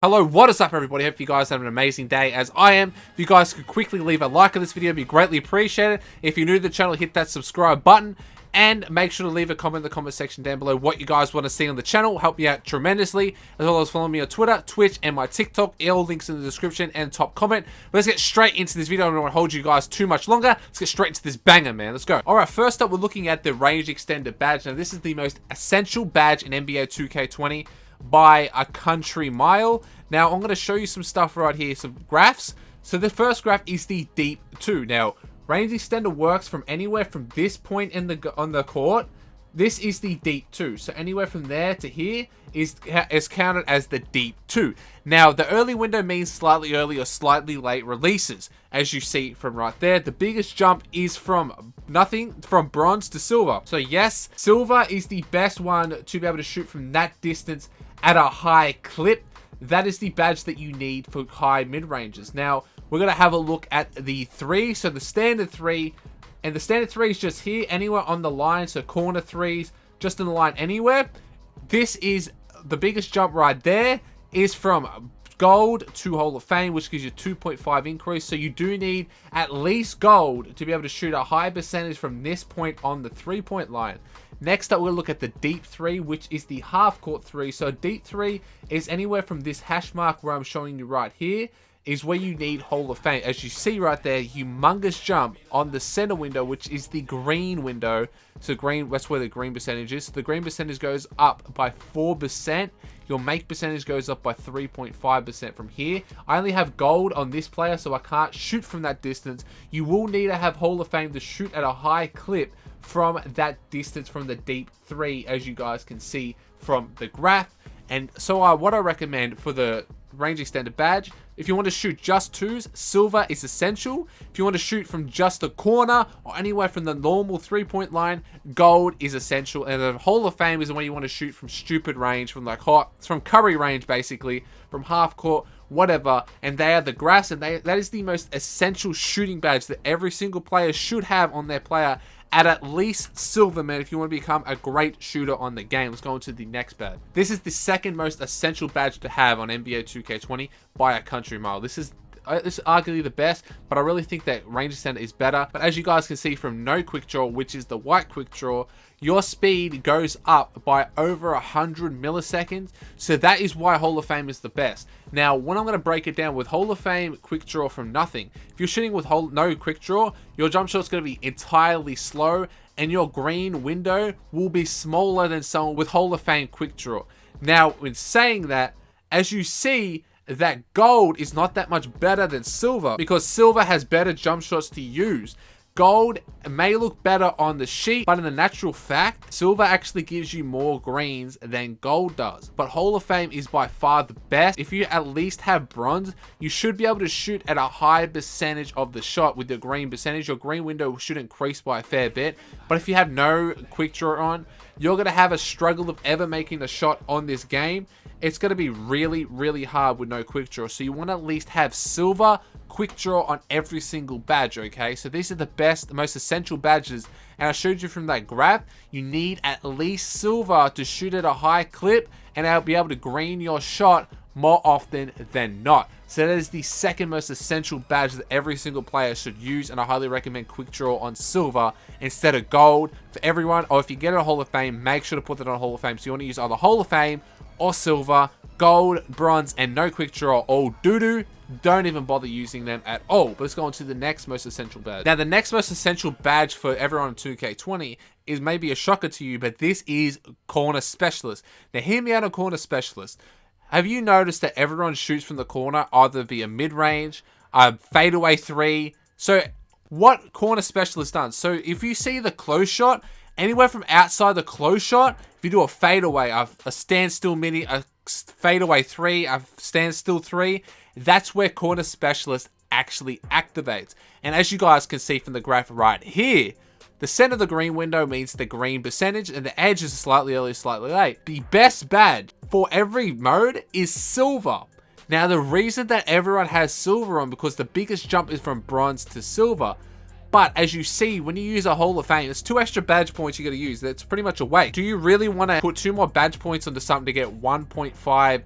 Hello, what is up everybody? Hope you guys have an amazing day as I am. If you guys could quickly leave a like on this video, it'd be greatly appreciated. If you're new to the channel, hit that subscribe button and make sure to leave a comment in the comment section down below what you guys want to see on the channel. Help me out tremendously, as well as follow me on Twitter, Twitch, and my TikTok. All links in the description and top comment. But let's get straight into this video. I don't want to hold you guys too much longer. Let's get straight into this banger, man. Let's go. Alright, first up, we're looking at the range extended badge. Now, this is the most essential badge in NBA 2K20 by a country mile. Now, I'm going to show you some stuff right here, some graphs. So the first graph is the deep 2. Now, range extender works from anywhere from this point in on the court. This is the deep 2. So anywhere from there to here is counted as the deep 2. Now, the early window means slightly early or slightly late releases. As you see from right there, the biggest jump is from bronze to silver. So yes, silver is the best one to be able to shoot from that distance at a high clip. That is the badge that you need for high mid-ranges. Now, we're going to have a look at the 3. So the standard 3, and the standard 3 is just here, anywhere on the line. So corner 3s, just in the line anywhere. This is the biggest jump right there, is from gold to Hall of Fame, which gives you 2.5 increase. So you do need at least gold to be able to shoot a high percentage from this point on the 3-point line. Next up, we'll look at the deep 3, which is the half court 3. So deep 3 is anywhere from this hash mark where I'm showing you right here, is where you need Hall of Fame. As you see right there, humongous jump on the center window, which is the green window. So green, that's where the green percentage is. So the green percentage goes up by 4%. Your make percentage goes up by 3.5% from here. I only have gold on this player, so I can't shoot from that distance. You will need to have Hall of Fame to shoot at a high clip from that distance from the deep 3, as you guys can see from the graph. And so what I recommend for the range extended badge, if you want to shoot just 2s, silver is essential. If you want to shoot from just a corner or anywhere from the normal 3-point line, gold is essential. And the Hall of Fame is when you want to shoot from stupid range, from like from Curry range, basically, from half court, whatever. And they are the graphs, and that is the most essential shooting badge that every single player should have on their player at least silver, man, if you want to become a great shooter on the game. Let's go into the next badge. This is the second most essential badge to have on NBA 2K20 by a country mile. This is arguably the best, but I really think that range extender is better. But as you guys can see from no quick draw, which is the white quick draw, your speed goes up by over 100 milliseconds. So that is why Hall of Fame is the best. Now, when I'm going to break it down with Hall of Fame quick draw from nothing, if you're shooting with no quick draw, your jump shot is going to be entirely slow, and your green window will be smaller than someone with Hall of Fame quick draw. Now, in saying that, as you see, that gold is not that much better than silver, because silver has better jump shots to use. Gold may look better on the sheet, but in the natural fact, silver actually gives you more greens than gold does. But Hall of Fame is by far the best. If you at least have bronze, you should be able to shoot at a high percentage of the shot with your green percentage. Your green window should increase by a fair bit. But if you have no quick draw on, you're going to have a struggle of ever making a shot on this game. It's going to be really, really hard with no quick draw. So you want to at least have silver quick draw on every single badge, okay? So these are the best, the most essential badges. And I showed you from that graph, you need at least silver to shoot at a high clip, and I'll be able to green your shot more often than not. So that is the second most essential badge that every single player should use, and I highly recommend quick draw on silver instead of gold for everyone. Or if you get a Hall of Fame, make sure to put that on Hall of Fame. So you want to use either Hall of Fame or silver. Gold, bronze, and no quick draw all doo-doo. Don't even bother using them at all. But let's go on to the next most essential badge. Now, the next most essential badge for everyone in 2K20 is maybe a shocker to you, but this is corner specialist. Now, hear me out on corner specialist. Have you noticed that everyone shoots from the corner, either via mid-range, fadeaway 3? So what corner specialist does? So if you see the close shot, anywhere from outside the close shot, if you do a fadeaway, a standstill mini, a fadeaway 3, a standstill 3, that's where corner specialist actually activates. And as you guys can see from the graph right here, the center of the green window means the green percentage, and the edge is slightly early, slightly late. The best badge for every mode is silver. Now, the reason that everyone has silver on, because the biggest jump is from bronze to silver. But as you see, when you use a Hall of Fame, it's 2 extra badge points you got to use. That's pretty much a waste. Do you really want to put 2 more badge points onto something to get 1.5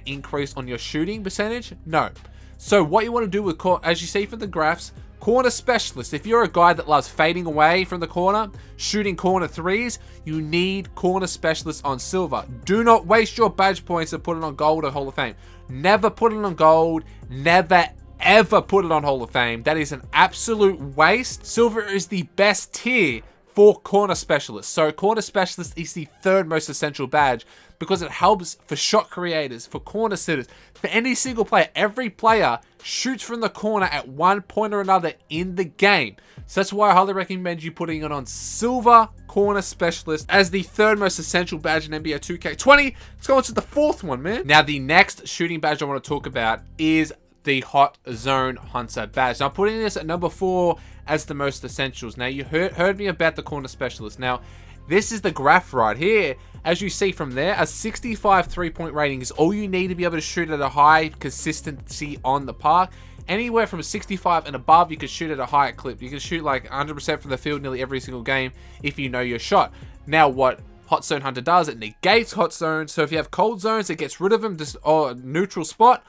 increase on your shooting percentage? No. So what you want to do with, as you see from the graphs, corner specialist, if you're a guy that loves fading away from the corner, shooting corner threes, you need corner specialist on silver. Do not waste your badge points and put it on gold or Hall of Fame. Never put it on gold. Never ever put it on Hall of Fame. That is an absolute waste. Silver is the best tier for corner specialist. So corner specialist is the third most essential badge because it helps for shot creators, for corner sitters, for any single player. Every player shoots from the corner at one point or another in the game. So that's why I highly recommend you putting it on silver corner specialist as the third most essential badge in NBA 2K20. Let's go on to the fourth one, man. Now the next shooting badge I want to talk about is the Hot Zone Hunter badge. Now I'm putting this at number 4 as the most essentials. Now you heard me about the corner specialist. Now this is the graph right here. As you see from there, a 65 3-point rating is all you need to be able to shoot at a high consistency on the park. Anywhere from 65 and above, you can shoot at a higher clip. You can shoot like 100% from the field nearly every single game if you know your shot. Now what Hot Zone Hunter does, it negates hot zones. So if you have cold zones, it gets rid of them, just a neutral spot.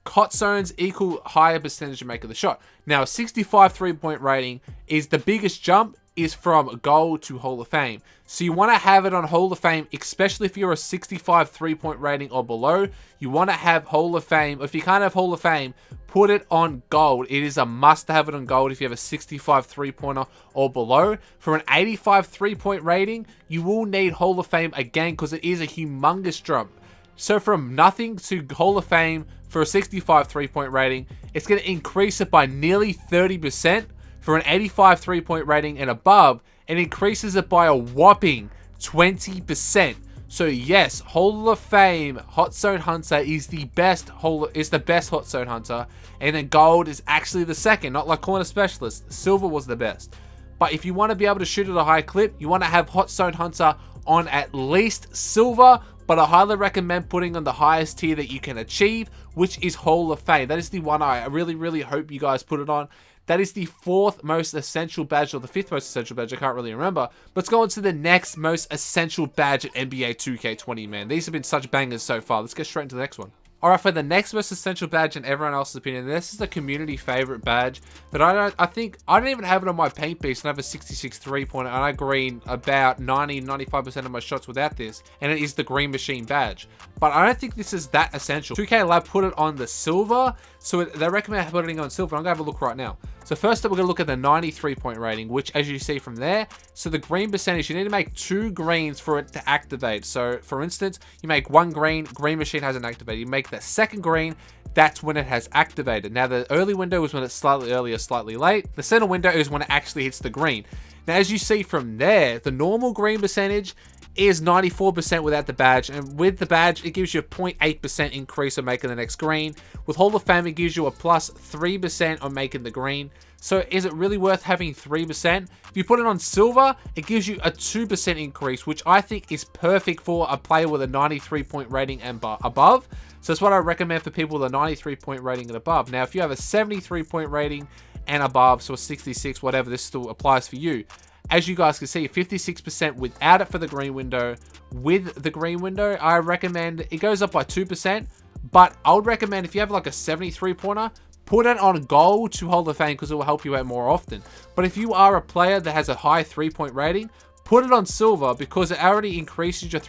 Hot zones equal higher percentage to make of the shot. Now, a 65 3-point rating is the biggest jump is from gold to Hall of Fame. So you want to have it on Hall of Fame, especially if you're a 65 3-point rating or below. You want to have Hall of Fame. If you can't have Hall of Fame, put it on gold. It is a must to have it on gold if you have a 65 3-pointer or below. For an 85 3-point rating, you will need Hall of Fame again because it is a humongous jump. So from nothing to Hall of Fame for a 65 3-point rating, it's going to increase it by nearly 30%. For an 85 3-point rating and above, it increases it by a whopping 20%. So yes, Hall of Fame Hot Zone Hunter is the best Hot Zone Hunter, and then gold is actually the second, not like corner specialist. Silver was the best. But if you want to be able to shoot at a high clip, you want to have Hot Zone Hunter on at least silver, but I highly recommend putting on the highest tier that you can achieve, which is Hall of Fame. That is the one I really hope you guys put it on. That is the 4th most essential badge, or the 5th most essential badge. I can't really remember. Let's go on to the next most essential badge at NBA 2K20, man. These have been such bangers so far. Let's get straight into the next one. Alright, for the next most essential badge in everyone else's opinion, this is the community favorite badge. But I think I don't even have it on my paint piece, and I have a 66 3-pointer, and I green about 90-95% of my shots without this, and it is the green machine badge. But I don't think this is that essential. 2K Lab put it on the silver, so they recommend putting it on silver. I'm going to have a look right now. So first up, we're going to look at the 93-point rating, which as you see from there, so the green percentage, you need to make 2 greens for it to activate. So for instance, you make 1 green, green machine hasn't activated. You make the second green, that's when it has activated. Now the early window is when it's slightly early or slightly late. The center window is when it actually hits the green. Now as you see from there, the normal green percentage is 94% without the badge, and with the badge it gives you a 0.8% increase on making the next green. With Hall of Fame it gives you a plus 3% on making the green. So is it really worth having 3%? If you put it on silver, it gives you a 2% increase, which I think is perfect for a player with a 93-point rating and above. So that's what I recommend for people with a 93-point rating and above. Now if you have a 73-point rating and above, so a 66, whatever, this still applies for you. As you guys can see, 56% without it for the green window. With the green window, I recommend it goes up by 2%. But I would recommend if you have like a 73-pointer, put it on gold to Hall of Fame because it will help you out more often. But if you are a player that has a high 3-point rating, put it on silver because it already increases your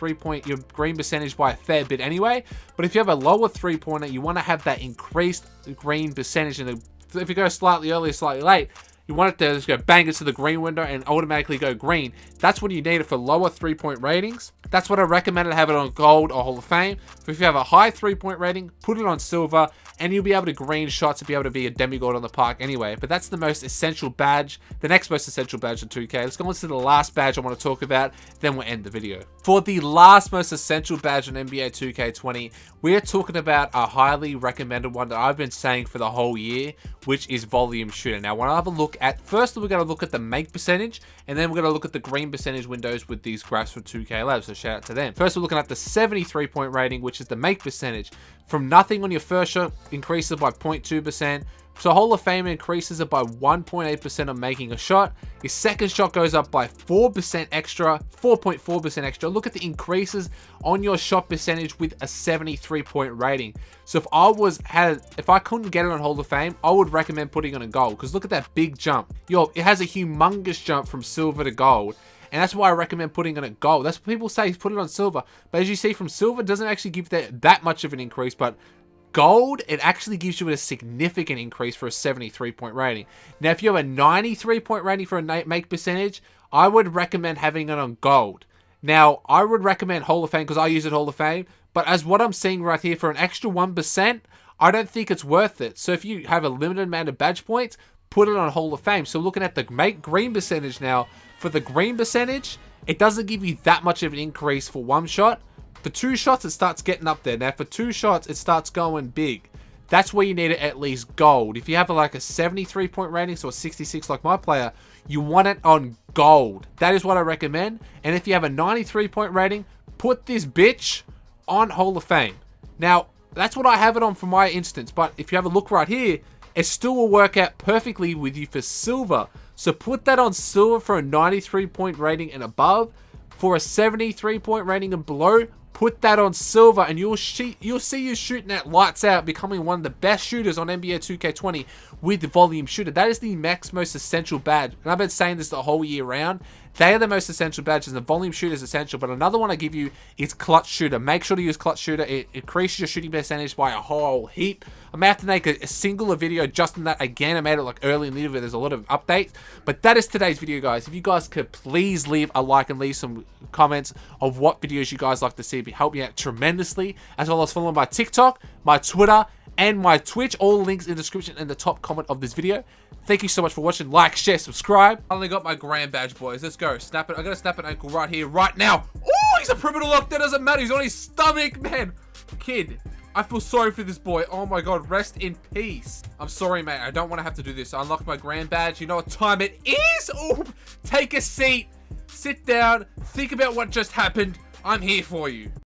your green percentage by a fair bit anyway. But if you have a lower 3-pointer, you want to have that increased green percentage. And if you go slightly early or slightly late, you want it to just go bang into the green window and automatically go green. That's when you need it for lower 3-point ratings. That's what I recommend to have it on gold or Hall of Fame. If you have a high 3-point rating, put it on silver, and you'll be able to green shots and be able to be a demigod on the park anyway. But that's the most essential badge, the next most essential badge in 2K. Let's go on to the last badge I want to talk about, then we'll end the video. For the last most essential badge in NBA 2K20, we're talking about a highly recommended one that I've been saying for the whole year, which is volume shooter. Now, when I have a look at, first we're going to look at the make percentage, and then we're going to look at the green percentage windows with these graphs from 2K Labs, so shout out to them. First, we're looking at the 73-point rating, which is the make percentage. From nothing on your first shot, increases by 0.2%. So Hall of Fame increases it by 1.8% on making a shot. Your second shot goes up by 4% extra, 4.4% extra. Look at the increases on your shot percentage with a 73-point rating. So if I couldn't get it on Hall of Fame, I would recommend putting on a gold, because look at that big jump. Yo, it has a humongous jump from silver to gold. And that's why I recommend putting on a gold. That's what people say, put it on silver. But as you see from silver, it doesn't actually give that much of an increase. But gold, it actually gives you a significant increase for a 73-point rating. Now, if you have a 93-point rating for a make percentage, I would recommend having it on gold. Now, I would recommend Hall of Fame because I use it Hall of Fame. But as what I'm seeing right here, for an extra 1%, I don't think it's worth it. So if you have a limited amount of badge points, put it on Hall of Fame. So looking at the make green percentage now, for the green percentage, it doesn't give you that much of an increase for one shot. For two shots, it starts getting up there. Now, for two shots, it starts going big. That's where you need it at least gold. If you have like a 73-point rating, so a 66 like my player, you want it on gold. That is what I recommend. And if you have a 93-point rating, put this bitch on Hall of Fame. Now, that's what I have it on for my instance. But if you have a look right here, it still will work out perfectly with you for silver. So put that on silver for a 93-point rating and above. For a 73-point rating and below, put that on silver, and you'll see you shooting at lights out, becoming one of the best shooters on NBA 2K20 with the volume shooter. That is the max most essential badge, and I've been saying this the whole year round. They are the most essential badges. The volume shooter is essential, but another one I give you is clutch shooter. Make sure to use clutch shooter. It increases your shooting percentage by a whole heap. I may have to make a singular video just on that again. I made it like early in the video. There's a lot of updates, but that is today's video, guys. If you guys could please leave a like and leave some comments of what videos you guys like to see, it'd help me out tremendously, as well as follow my TikTok, my Twitter, and my Twitch. All links in the description and the top comment of this video. Thank you so much for watching. Like, share, subscribe. I only got my grand badge, boys. Let's go. Snap it. I gotta snap an ankle right here, right now. Oh, he's a perimeter lock. That doesn't matter. He's on his stomach, man. Kid, I feel sorry for this boy. Oh my god, rest in peace. I'm sorry, mate. I don't want to have to do this. I unlocked my grand badge. You know what time it is? Oh, take a seat. Sit down. Think about what just happened. I'm here for you.